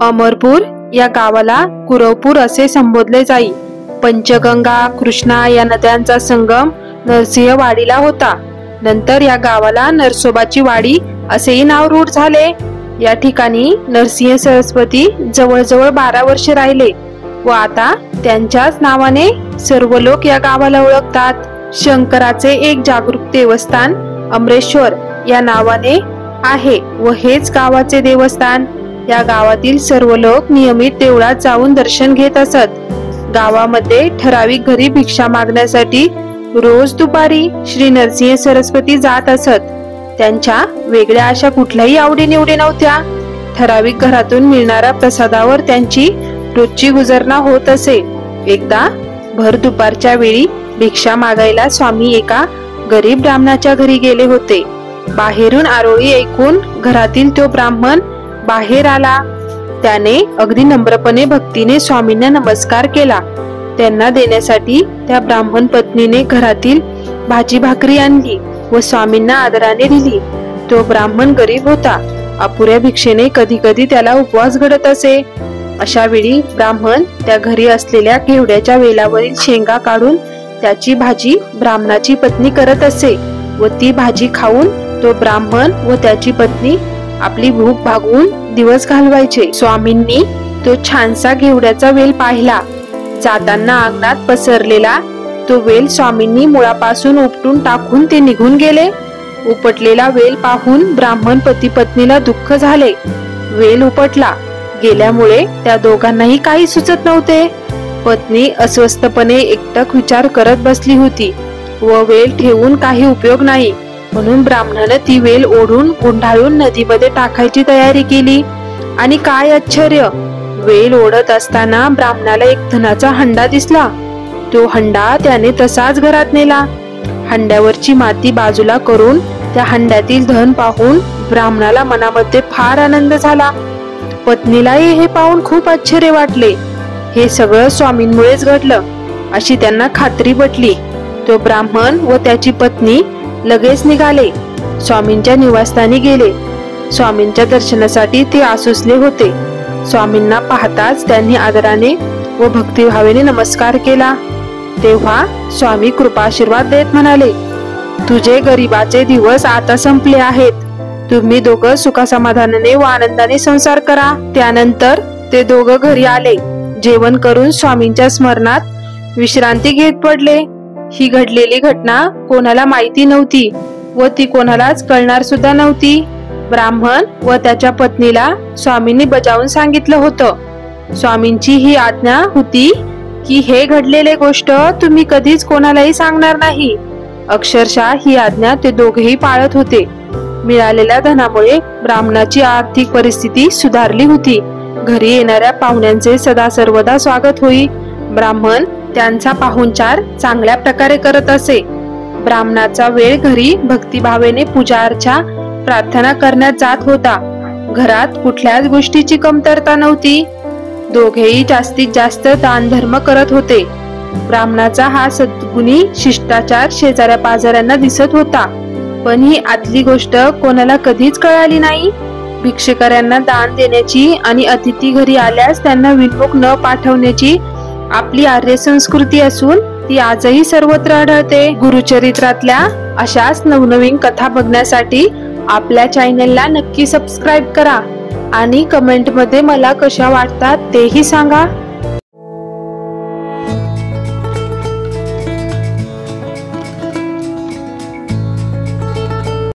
अमरपूर या गावाला कुरवपूर असे संबोधले जाई। पंचगंगा, कृष्णा या नद्यांचा संगम नरसिंहवाडीला होता। नंतर या गावाला नरसोबाची वाडी असेही नाव रूढ झाले। या ठिकाणी नरसिंह सरस्वती जवळजवळ 12 वर्षे राहिले व आता त्यांच्याच नावाने सर्व लोक या गावाला ओळखतात। शंकराचे एक जागरूक देवस्थान अमरेश्वर या नावाने आहे व हेच गावाचे देवस्थान। या गावातील सर्व लोक नियमित देवळात जाऊन दर्शन घेत असत। गावामध्ये ठराविक घरी भिक्षा मागण्यासाठी रोज दुपारी श्री नरसिंह सरस्वती जात असत। त्यांच्या वेगळ्या अशा कुठल्याही आवडीनिवडी नव्हत्या। ठराविक घरातून मिळणाऱ्या प्रसादावर त्यांची रोजची गुजरणा होत असे। एकदा भर दुपारच्या वेळी भिक्षा मागायला स्वामी एका गरीब ब्राह्मणाच्या घरी गेले होते। बाहेरून आरोळी ऐकून घरातील तो ब्राह्मण बाहेर आला। त्याने अगदी नम्रपणे भक्तीने स्वामींना नमस्कार केला। त्यांना देण्यासाठी त्या ब्राह्मण पत्नीने घरातील भाजी भाकरी आणली व स्वामींना आदराने दिली। तो ब्राह्मण गरीब होता। अपुऱ्या भिक्षेने कधी कधी त्याला उपवास घडत असे। अशा वेळी ब्राह्मण त्या घरी असलेल्या घेवड्याच्या वेलावरील शेंगा काढून त्याची भाजी ब्राह्मणाची पत्नी करत असे व ती भाजी खाऊन तो ब्राह्मण व त्याची पत्नी आपली भूक भागवून दिवस घालवायचे। स्वामींनी तो छानसा घेवड्याचा वेल पाहिला। जाताना अंगणात पसरलेला तो वेल स्वामींनी मुळापासून उपटून टाकून ते निघून गेले। उपटलेला वेल पाहून ब्राह्मण पती पत्नीला दुःख झाले। वेल उपटला गेल्यामुळे त्या दोघांनाही काही सुचत नव्हते। पत्नी अस्वस्थपणे एकटक विचार करत बसली होती व वेल ठेवून काही उपयोग नाही म्हणून ब्राह्मणाने ती वेल ओढून गुंडाळून नदीमध्ये टाकायची तयारी केली। आणि काय आश्चर्य, वेल ओढत असताना ब्राह्मणाला एक धनाचा हंडा दिसला। तो हंडा त्याने तसाच घरात नेला। हंड्यावरची माती बाजूला करून त्या हंड्यातील धन पाहून ब्राह्मणाला मनामध्ये फार आनंद झाला। पत्नीलाही हे पाहून खूप आश्चर्य वाटले। हे सगळं स्वामींमुळेच घडलं अशी त्यांना खात्री पटली। तो ब्राह्मण व त्याची पत्नी लगेच निघाले। स्वामींच्या निवासस्थानी गेले। स्वामींच्या दर्शनासाठी ते आसुसले होते। स्वामींना पाहताच त्यांनी आदराने व भक्तिभावाने नमस्कार केला। तेव्हा स्वामी कृपाशीर्वाद देत म्हणाले, तुझे गरिबाचे दिवस आता संपले आहेत। तुम्ही दोघं सुखासमाधानाने व आनंदाने संसार करा। त्यानंतर ते दोघं घरी आले। जेवण करून स्वामींच्या स्मरणात विश्रांती घेत पडले। ही घडलेली घटना कोणाला माहिती नव्हती व ती कोणालाच कळणार सुद्धा नव्हती। ब्राह्मण व त्याच्या पत्नीला स्वामींनी बजावून सांगितलं होतं। स्वामींची ही आज्ञा होती की हे घडलेले गोष्ट तुम्ही कधीच कोणालाही सांगणार नाही। अक्षरशः ही आज्ञा ते दोघेही पाळत होते। मिळालेल्या धनामुळे ब्राह्मणाची आर्थिक परिस्थिती सुधारली होती। घरी येणाऱ्या पाहुण्यांचे सदा सर्वदा स्वागत होई। ब्राह्मण त्यांचा पाहुणचार चांगल्या प्रकारे करत असे। ब्राह्मणाचा वेळ घरी भक्तिभावेने पूजा अर्चा प्रार्थना करण्यात जात होता। घरात कुठल्याच गोष्टीची कमतरता नव्हती। दोघेही जास्तीत जास्त दान धर्म करत होते। ब्राह्मणाचा हा सद्गुणी शिष्टाचार शेजाऱ्या पाजाऱ्यांना दिसत होता, पण ही आतली गोष्ट कोणाला कधीच कळाली नाही। भिक्षुकांना दान देण्याची आणि अतिथी घरी आल्यास त्यांना विनमुख न पाठवण्याची आपली आर्य संस्कृती असून ती आजही सर्वत्र आढळते। गुरुचरित्रातल्या अशाच नवनवीन कथा बघण्यासाठी आपल्या चॅनलला नक्की सबस्क्राईब करा आणि कमेंट मध्ये मला कशा वाटतात तेही सांगा।